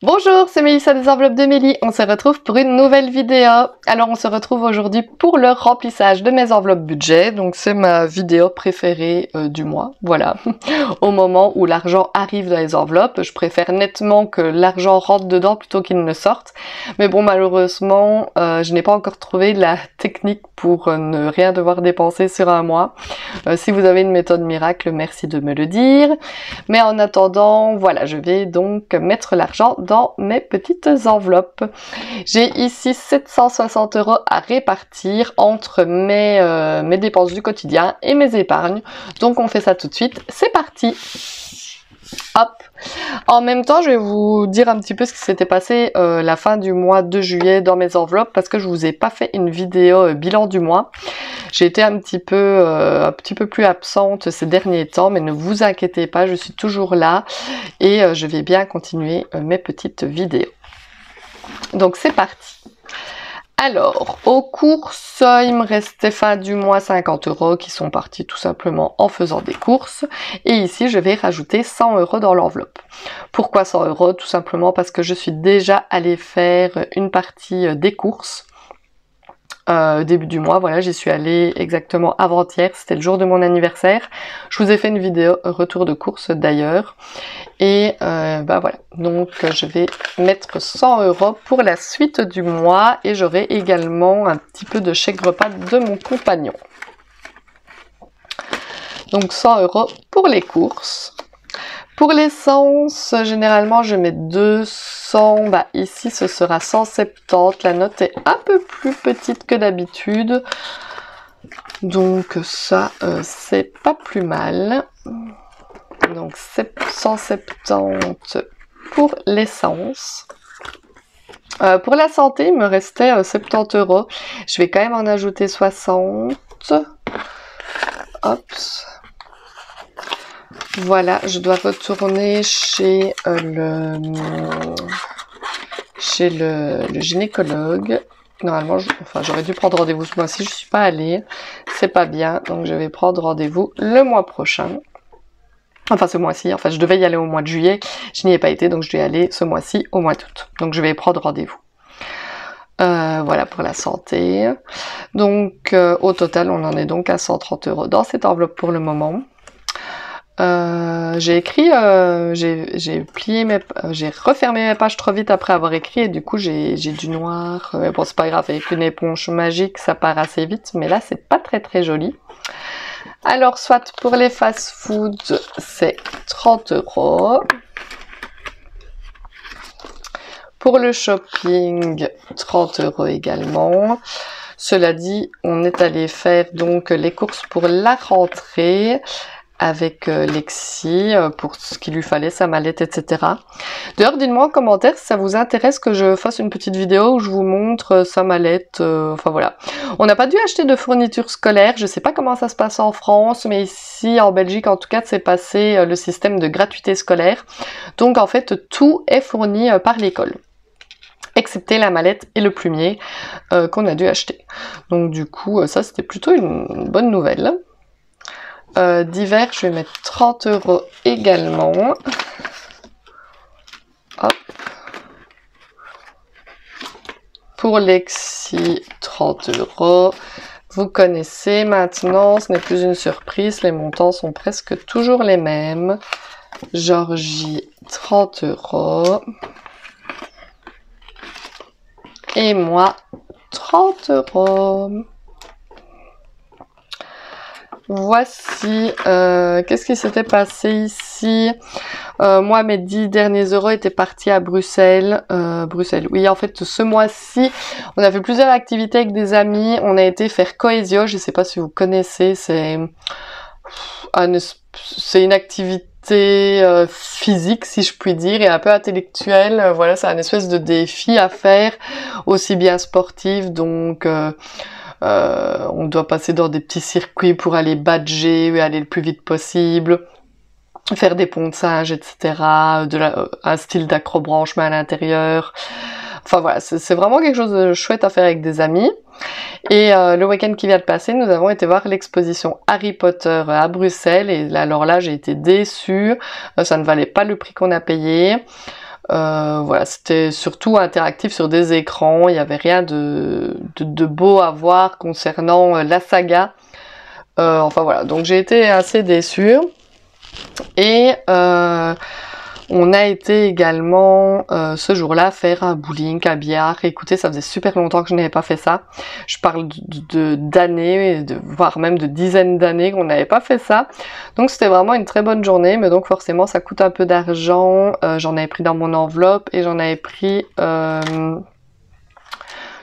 Bonjour, c'est Mélissa des enveloppes de Mélie. On se retrouve pour une nouvelle vidéo. Alors on se retrouve aujourd'hui pour le remplissage de mes enveloppes budget. Donc c'est ma vidéo préférée du mois, voilà. Au moment où l'argent arrive dans les enveloppes, je préfère nettement que l'argent rentre dedans plutôt qu'il ne sorte. Mais bon, malheureusement, je n'ai pas encore trouvé la technique pour ne rien devoir dépenser sur un mois. Si vous avez une méthode miracle, merci de me le dire. Mais en attendant, voilà, je vais donc mettre l'argent dans mes petites enveloppes. J'ai ici 760 € à répartir entre mes dépenses du quotidien et mes épargnes. Donc on fait ça tout de suite. C'est parti! Hop! En même temps, je vais vous dire un petit peu ce qui s'était passé la fin du mois de juillet dans mes enveloppes parce que je vous ai pas fait une vidéo bilan du mois. J'ai été un petit peu plus absente ces derniers temps, mais ne vous inquiétez pas, je suis toujours là et je vais bien continuer mes petites vidéos. Donc c'est parti. Alors, aux courses, il me restait fin du mois 50 € qui sont partis tout simplement en faisant des courses. Et ici, je vais rajouter 100 € dans l'enveloppe. Pourquoi 100 €? Tout simplement parce que je suis déjà allée faire une partie des courses. Début du mois, voilà, j'y suis allée exactement avant-hier, c'était le jour de mon anniversaire. Je vous ai fait une vidéo retour de course d'ailleurs. Et bah voilà, donc je vais mettre 100 € pour la suite du mois et j'aurai également un petit peu de chèque repas de mon compagnon. Donc 100 € pour les courses. Pour l'essence, généralement je mets 200, bah ici ce sera 170, la note est un peu plus petite que d'habitude. Donc ça, c'est pas plus mal. Donc 170 pour l'essence. Pour la santé, il me restait 70 €. Je vais quand même en ajouter 60. Hop. Voilà, je dois retourner chez le gynécologue. Normalement, j'aurais dû prendre rendez-vous ce mois-ci, je suis pas allée. C'est pas bien, donc je vais prendre rendez-vous le mois prochain. Enfin, ce mois-ci, je devais y aller au mois de juillet, je n'y ai pas été, donc je dois y aller ce mois-ci au mois d'août. Donc je vais prendre rendez-vous. Voilà pour la santé. Donc au total, on en est donc à 130 € dans cette enveloppe pour le moment. J'ai refermé mes pages trop vite après avoir écrit et du coup j'ai du noir. Bon, c'est pas grave, avec une éponge magique ça part assez vite, mais là c'est pas très joli. Alors soit pour les fast-food c'est 30 €. Pour le shopping 30 € également. Cela dit, on est allé faire donc les courses pour la rentrée avec Lexi pour ce qu'il lui fallait, sa mallette, etc. D'ailleurs, dites-moi en commentaire si ça vous intéresse que je fasse une petite vidéo où je vous montre sa mallette, enfin voilà. On n'a pas dû acheter de fournitures scolaires, je sais pas comment ça se passe en France, mais ici en Belgique en tout cas c'est passé le système de gratuité scolaire. Donc en fait tout est fourni par l'école, excepté la mallette et le plumier qu'on a dû acheter. Donc du coup ça c'était plutôt une bonne nouvelle. D'hiver, je vais mettre 30 € également. Hop. Pour Lexi, 30 €. Vous connaissez maintenant, ce n'est plus une surprise, les montants sont presque toujours les mêmes. Georgie, 30 €. Et moi, 30 €. Voici, qu'est-ce qui s'était passé ici? Moi, mes 10 derniers euros étaient partis à Bruxelles. Oui, en fait, ce mois-ci, on a fait plusieurs activités avec des amis. On a été faire Cohesio, je ne sais pas si vous connaissez, c'est une activité physique, si je puis dire, et un peu intellectuelle. Voilà, c'est un espèce de défi à faire, aussi bien sportif, donc... on doit passer dans des petits circuits pour aller badger et aller le plus vite possible, faire des ponts de singe, etc. Un style d'acrobranche mais à l'intérieur. Enfin voilà, c'est vraiment quelque chose de chouette à faire avec des amis. Et le week-end qui vient de passer, nous avons été voir l'exposition Harry Potter à Bruxelles. Et alors là, j'ai été déçue. Ça ne valait pas le prix qu'on a payé. Voilà, c'était surtout interactif sur des écrans, il n'y avait rien de beau à voir concernant la saga. Enfin voilà, donc j'ai été assez déçue. Et on a été également ce jour-là faire un bowling, un billard. Écoutez, ça faisait super longtemps que je n'avais pas fait ça. Je parle d'années, voire même de dizaines d'années qu'on n'avait pas fait ça. Donc c'était vraiment une très bonne journée, mais donc forcément ça coûte un peu d'argent. J'en avais pris dans mon enveloppe et j'en avais pris,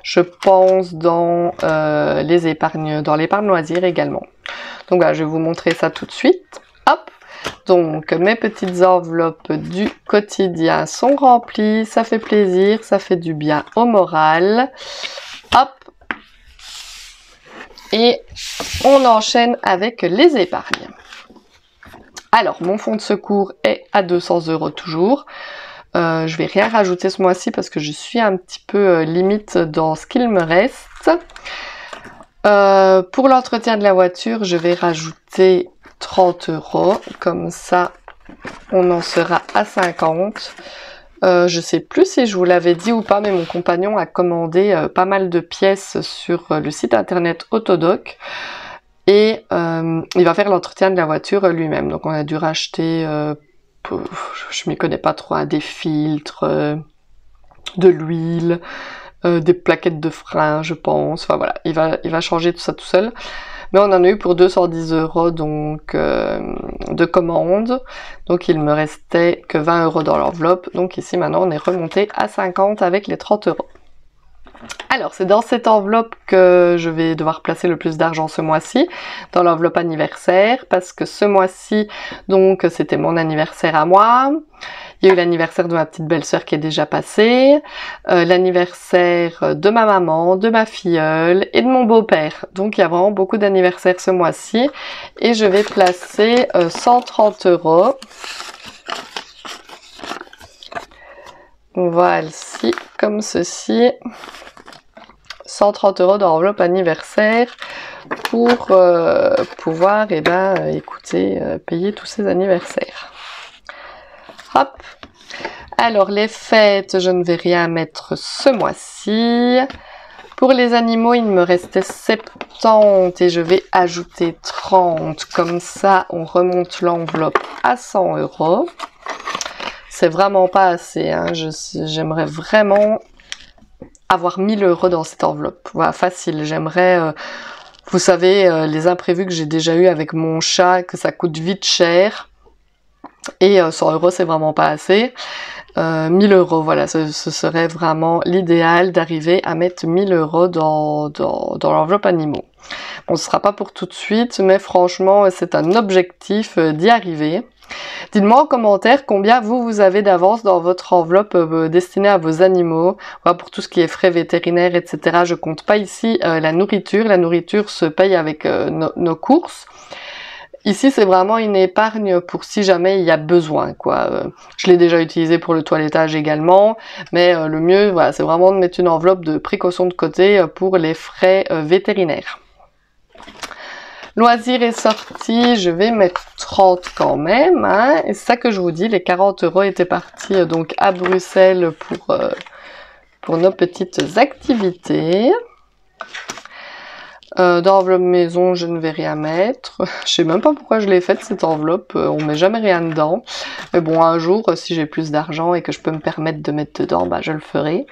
je pense, dans l'épargne loisirs également. Donc voilà, je vais vous montrer ça tout de suite. Hop! Donc mes petites enveloppes du quotidien sont remplies, ça fait plaisir, ça fait du bien au moral. Hop! Et on enchaîne avec les épargnes. Alors mon fonds de secours est à 200 € toujours. Je vais rien rajouter ce mois-ci parce que je suis un petit peu limite dans ce qu'il me reste. Pour l'entretien de la voiture, je vais rajouter 30 €, comme ça on en sera à 50. Je sais plus si je vous l'avais dit ou pas, mais mon compagnon a commandé pas mal de pièces sur le site internet Autodoc et il va faire l'entretien de la voiture lui-même. Donc on a dû racheter, je m'y connais pas trop, hein, des filtres, de l'huile, des plaquettes de frein, je pense. Enfin voilà, il va changer tout ça tout seul. Mais on en a eu pour 210 € donc de commande. Donc il me restait que 20 € dans l'enveloppe. Donc ici maintenant on est remonté à 50 avec les 30 €. Alors c'est dans cette enveloppe que je vais devoir placer le plus d'argent ce mois-ci, dans l'enveloppe anniversaire, parce que ce mois-ci donc c'était mon anniversaire à moi. Il y a eu l'anniversaire de ma petite belle-sœur qui est déjà passé, l'anniversaire de ma maman, de ma filleule et de mon beau-père. Donc il y a vraiment beaucoup d'anniversaires ce mois-ci. Et je vais placer 130 €. Voici, comme ceci. 130 € d'enveloppe anniversaire pour pouvoir, écoutez, payer tous ces anniversaires. Hop. Alors les fêtes, je ne vais rien mettre ce mois-ci. Pour les animaux, il me restait 70 et je vais ajouter 30. Comme ça, on remonte l'enveloppe à 100 €. C'est vraiment pas assez, hein. J'aimerais vraiment avoir 1000 € dans cette enveloppe. Voilà, facile. J'aimerais, vous savez, les imprévus que j'ai déjà eu avec mon chat, que ça coûte vite cher. Et 100 € c'est vraiment pas assez. 1000 €, voilà, ce serait vraiment l'idéal d'arriver à mettre 1000 € dans l'enveloppe animaux. Bon, ce sera pas pour tout de suite, mais franchement, c'est un objectif d'y arriver. Dites-moi en commentaire combien vous avez d'avance dans votre enveloppe destinée à vos animaux. Voilà, pour tout ce qui est frais vétérinaires, etc. Je compte pas ici la nourriture. La nourriture se paye avec nos courses. Ici, c'est vraiment une épargne pour si jamais il y a besoin, quoi. Je l'ai déjà utilisé pour le toilettage également, mais le mieux, voilà, c'est vraiment de mettre une enveloppe de précaution de côté pour les frais vétérinaires. Loisirs et sorties, je vais mettre 30 quand même, hein. Et c'est ça que je vous dis, les 40 € étaient partis donc à Bruxelles pour nos petites activités. Dans l'enveloppe maison, je ne vais rien mettre. Je sais même pas pourquoi je l'ai faite cette enveloppe, on met jamais rien dedans. Mais bon, un jour, si j'ai plus d'argent et que je peux me permettre de mettre dedans, bah je le ferai.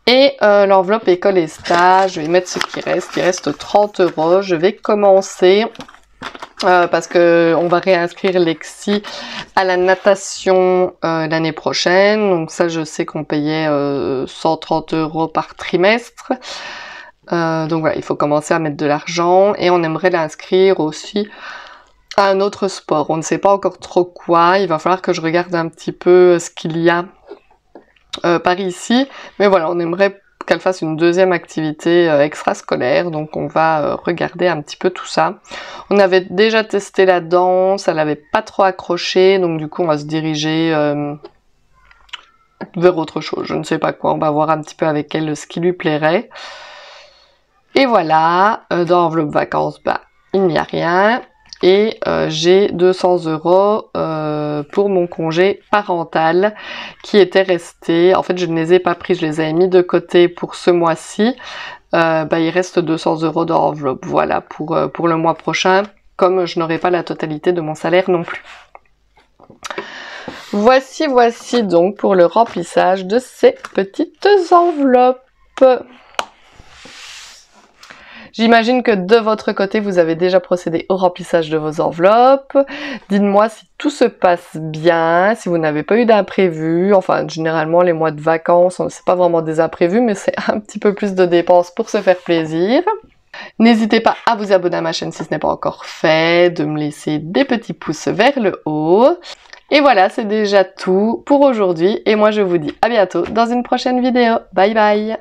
Et l'enveloppe école et stage, je vais mettre ce qui reste. Il reste 30 €. Je vais commencer parce que on va réinscrire Lexi à la natation l'année prochaine. Donc ça, je sais qu'on payait 130 € par trimestre. Donc voilà, il faut commencer à mettre de l'argent et on aimerait l'inscrire aussi à un autre sport. On ne sait pas encore trop quoi, il va falloir que je regarde un petit peu ce qu'il y a par ici. Mais voilà, on aimerait qu'elle fasse une deuxième activité extrascolaire, donc on va regarder un petit peu tout ça. On avait déjà testé la danse, elle n'avait pas trop accroché, donc du coup on va se diriger vers autre chose, je ne sais pas quoi, on va voir un petit peu avec elle ce qui lui plairait. Et voilà, dans l'enveloppe vacances, bah, il n'y a rien. Et j'ai 200 € pour mon congé parental qui était resté. En fait, je ne les ai pas pris, je les avais mis de côté pour ce mois-ci. Il reste 200 € dans l'enveloppe, voilà, pour le mois prochain, comme je n'aurai pas la totalité de mon salaire non plus. Voici donc pour le remplissage de ces petites enveloppes. J'imagine que de votre côté, vous avez déjà procédé au remplissage de vos enveloppes. Dites-moi si tout se passe bien, si vous n'avez pas eu d'imprévus. Enfin, généralement, les mois de vacances, c'est pas vraiment des imprévus, mais c'est un petit peu plus de dépenses pour se faire plaisir. N'hésitez pas à vous abonner à ma chaîne si ce n'est pas encore fait, de me laisser des petits pouces vers le haut. Et voilà, c'est déjà tout pour aujourd'hui. Et moi, je vous dis à bientôt dans une prochaine vidéo. Bye bye!